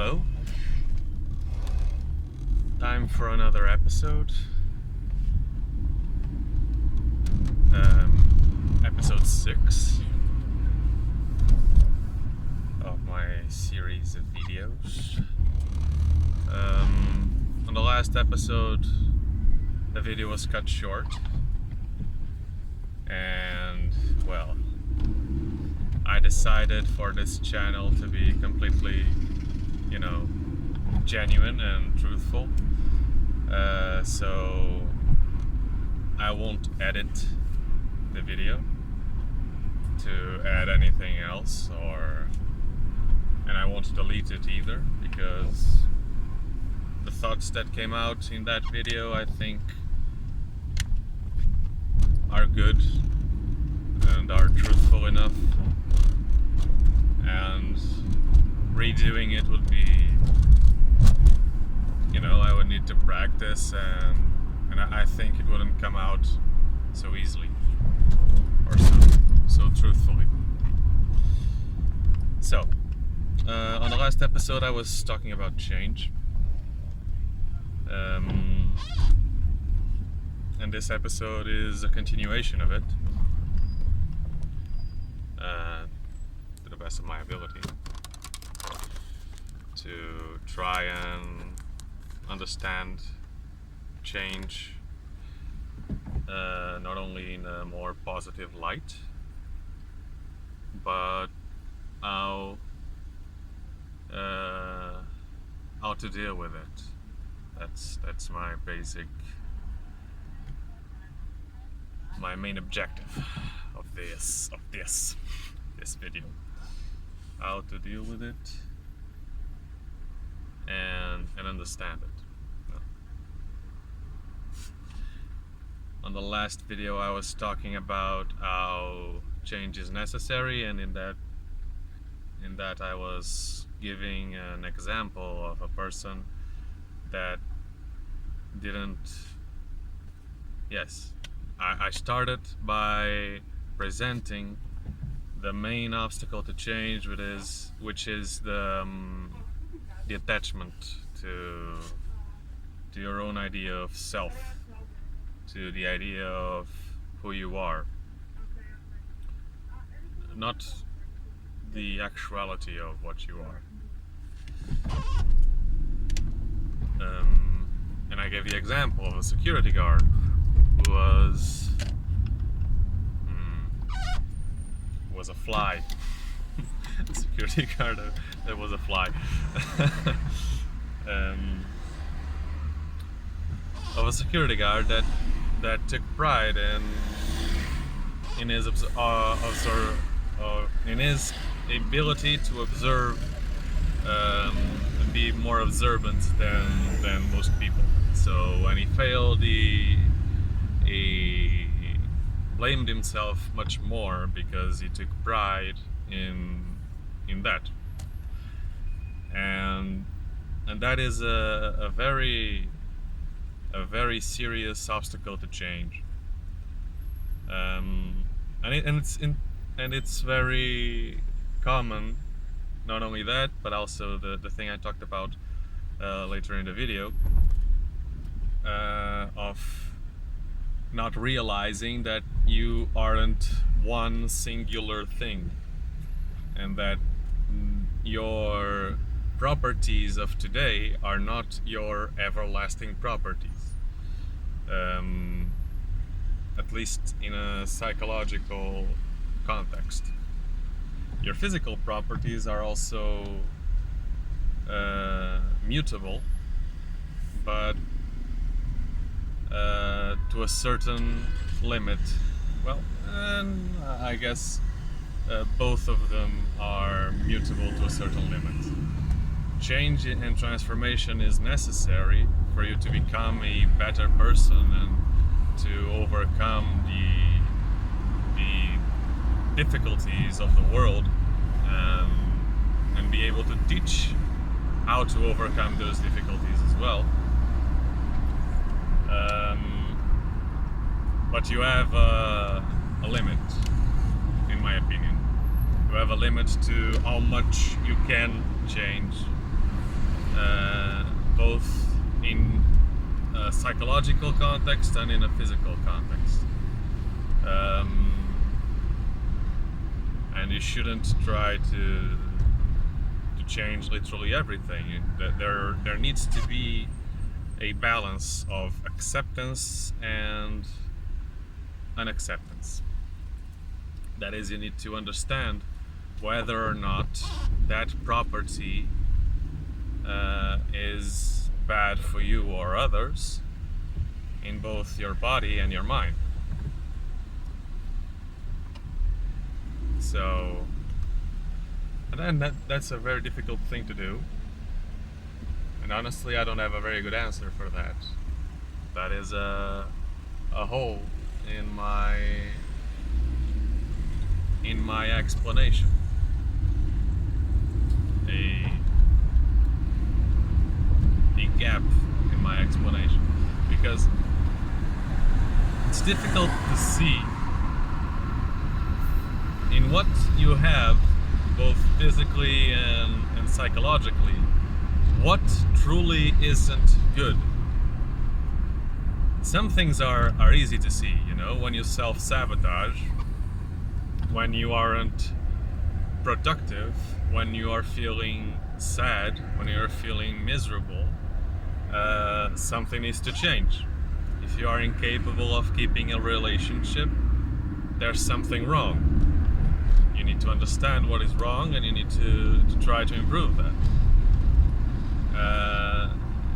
Hello. Time for another episode. Episode 6 of my series of videos. On the last episode, the video was cut short. And, well, I decided for this channel to be completely, genuine and truthful. So I won't edit the video to add anything else, and I won't delete it either, because the thoughts that came out in that video, I think, are good and are truthful enough, and redoing it would be, I would need to practice, and I think it wouldn't come out so easily or so truthfully. So on the last episode I was talking about change, and this episode is a continuation of it, to the best of my ability, to try and understand change not only in a more positive light, but how to deal with it. That's my main objective of this video. How to deal with it and understand it. On the last video I was talking about how change is necessary, and in that I was giving an example of a person that I started by presenting the main obstacle to change, which is the attachment to your own idea of self, to the idea of who you are, not the actuality of what you are. And I gave the example of a security guard who was a fly. A security guard that was a fly. Of a security guard that took pride in his ability to observe and be more observant than most people. So when he failed, he blamed himself much more because he took pride in that, and that is a very serious obstacle to change, and it's very common. Not only that, but also the thing I talked about later in the video, of not realizing that you aren't one singular thing, and that your properties of today are not your everlasting properties, at least in a psychological context. Your physical properties are also mutable, but to a certain limit. Well, I guess both of them are mutable to a certain limit. Change and transformation is necessary for you to become a better person and to overcome the difficulties of the world, and be able to teach how to overcome those difficulties as well. But you have a limit, in my opinion. You have a limit to how much you can change both in a psychological context and in a physical context. And you shouldn't try to change literally everything. There needs to be a balance of acceptance and unacceptance. That is, you need to understand whether or not that property is bad for you or others in both your body and your mind. So, and then that's a very difficult thing to do. And honestly, I don't have a very good answer for that. That is a hole in my explanation. A gap in my explanation. Because it's difficult to see in what you have, both physically and psychologically, what truly isn't good. Some things are easy to see, you know, when you self-sabotage, when you aren't productive, when you are feeling sad, when you are feeling miserable, something needs to change. If you are incapable of keeping a relationship, there's something wrong. You need to understand what is wrong, and you need to try to improve that.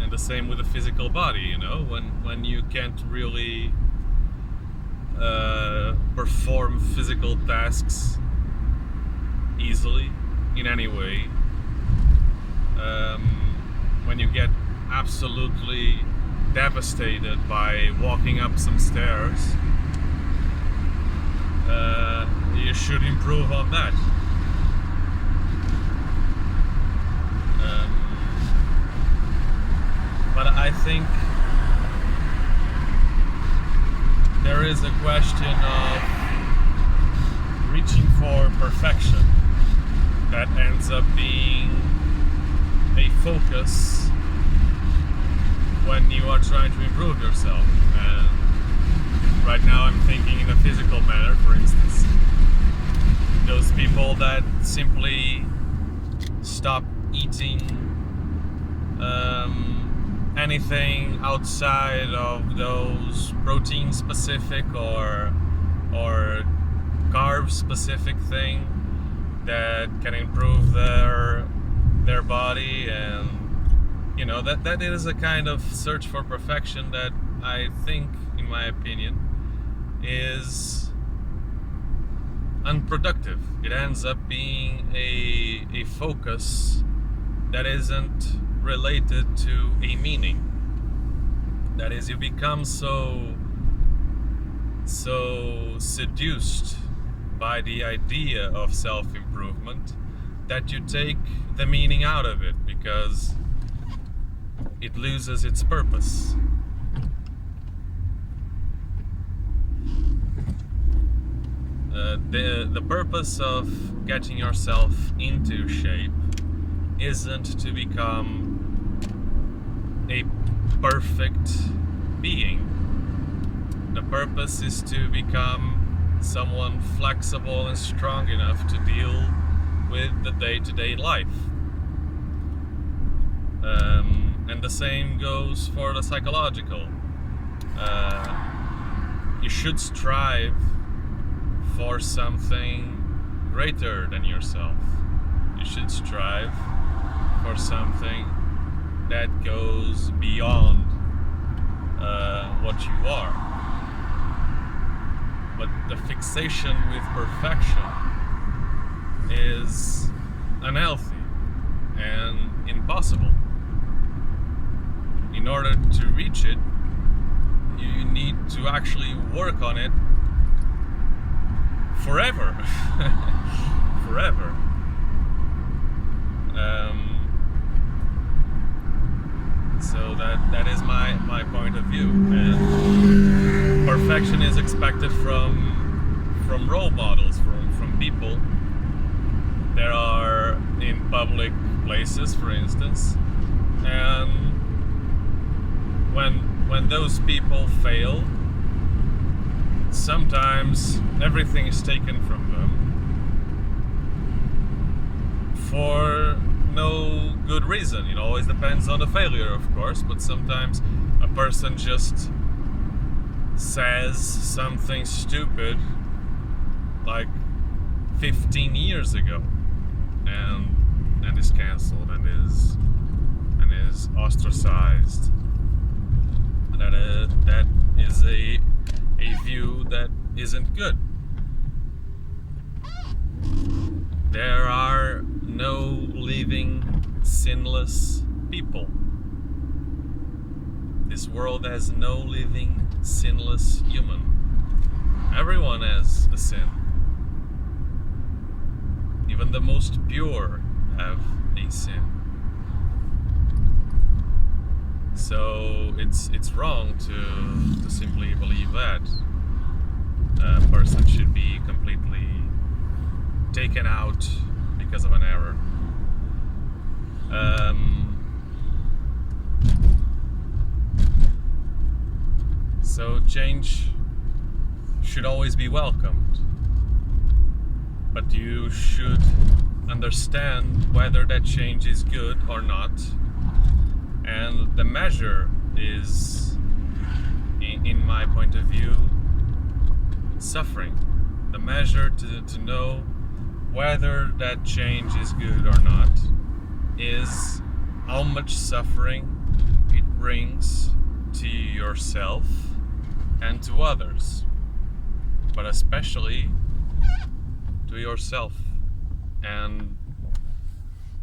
And the same with the physical body, you know, when you can't really perform physical tasks easily in any way, when you get absolutely devastated by walking up some stairs, you should improve on that. But I think there is a question of reaching for perfection that ends up being a focus when you are trying to improve yourself. And right now I'm thinking in a physical manner, for instance. Those people that simply stop eating anything outside of those protein specific or carb specific thing that can improve their body, and you know that is a kind of search for perfection that I think, in my opinion, is unproductive. It ends up being a focus that isn't related to a meaning. That is, you become so seduced by the idea of self-improvement that you take the meaning out of it, because it loses its purpose. The purpose of getting yourself into shape isn't to become a perfect being. The purpose is to become someone flexible and strong enough to deal with the day-to-day life. And the same goes for the psychological. You should strive for something greater than yourself. You should strive for something that goes beyond what you are. But the fixation with perfection is unhealthy and impossible. In order to reach it, you need to actually work on it forever. Forever. So that is my point of view. And perfection is expected from role models, from people that are in public places, for instance, And when those people fail, sometimes everything is taken from them for no good reason. It always depends on the failure, of course, but sometimes a person just says something stupid like 15 years ago and is cancelled and is ostracized. That is a view that isn't good. There are no living sinless people. This world has no living sinless human. Everyone has a sin. Even the most pure have a sin. So it's wrong to simply believe that a person should be completely taken out because of an error. So change should always be welcomed, but you should understand whether that change is good or not, and the measure is, in my point of view, suffering. The measure to know whether that change is good or not is how much suffering it brings to yourself and to others, but especially to yourself and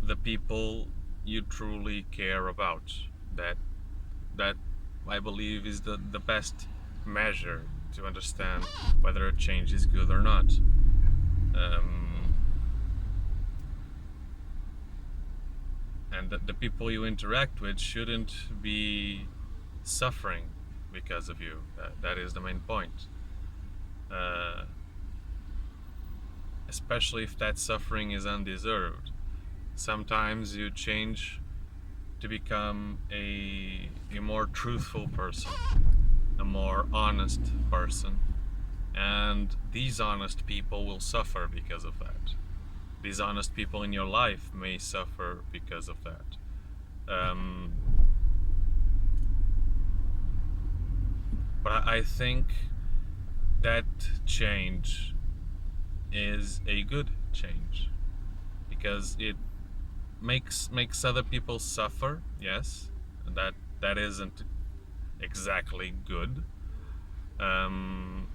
the people you truly care about. That I believe is the best measure to understand whether a change is good or not. And that the people you interact with shouldn't be suffering because of you. That is the main point. Especially if that suffering is undeserved. Sometimes you change to become a more truthful person, a more honest person, and these honest people will suffer because of that. These honest people in your life may suffer because of that. But I think that change is a good change because it makes other people suffer. Yes, that isn't exactly good. And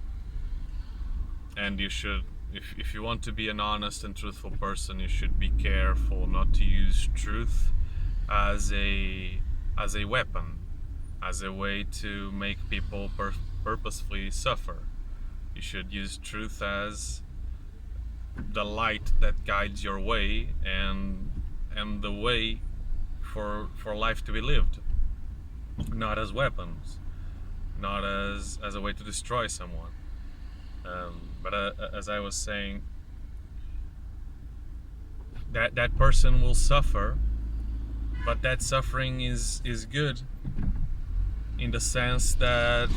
you should, if you want to be an honest and truthful person, you should be careful not to use truth as a weapon, as a way to make people purposefully suffer. You should use truth as the light that guides your way and the way for life to be lived, not as weapons, not as a way to destroy someone. But as I was saying, that person will suffer, but that suffering is good in the sense that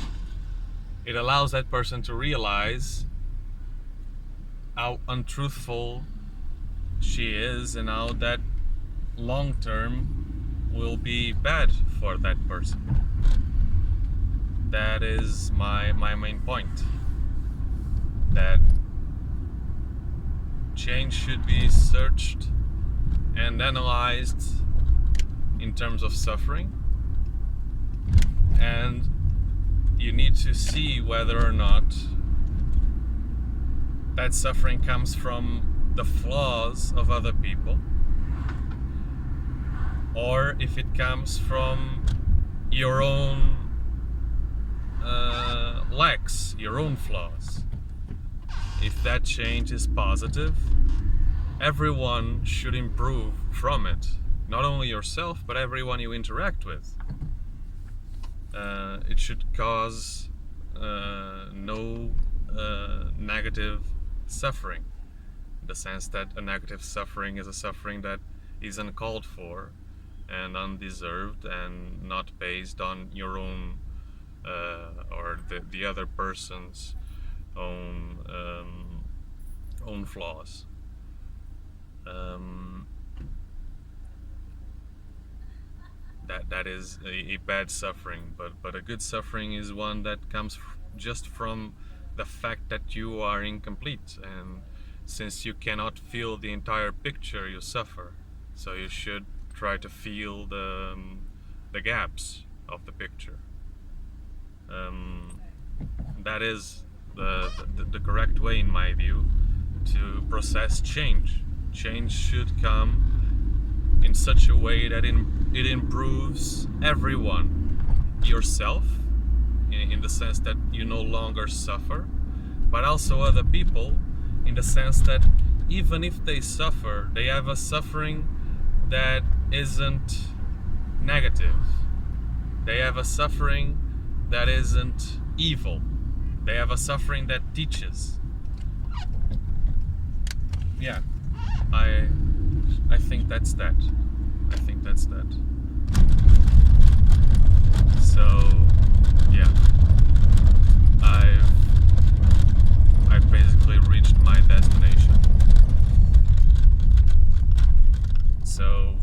it allows that person to realize how untruthful she is and how that long term will be bad for that person. That is my main point. That change should be searched and analyzed in terms of suffering, and you need to see whether or not that suffering comes from the flaws of other people or if it comes from your own lacks, your own flaws. If that change is positive, everyone should improve from it. Not only yourself, but everyone you interact with. It should cause no negative suffering. In the sense that a negative suffering is a suffering that is uncalled for and undeserved, and not based on your own or the other person's own flaws. That is a bad suffering, but a good suffering is one that comes just from the fact that you are incomplete, and since you cannot feel the entire picture, you suffer. So you should try to feel the gaps of the picture. That is the correct way, in my view, to process change. Change should come in such a way that it improves everyone. Yourself, in the sense that you no longer suffer, but also other people, in the sense that even if they suffer, they have a suffering that isn't negative. They have a suffering that isn't evil. They have a suffering that teaches. Yeah, I think that's that. I think that's that. So, yeah, I've basically reached my destination. So,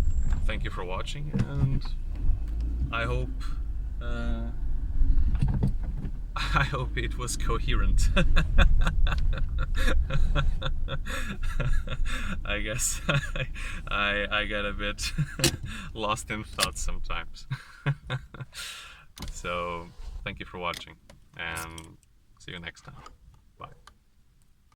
thank you for watching, and I hope it was coherent. I guess I get a bit lost in thoughts sometimes. So, thank you for watching, and see you next time.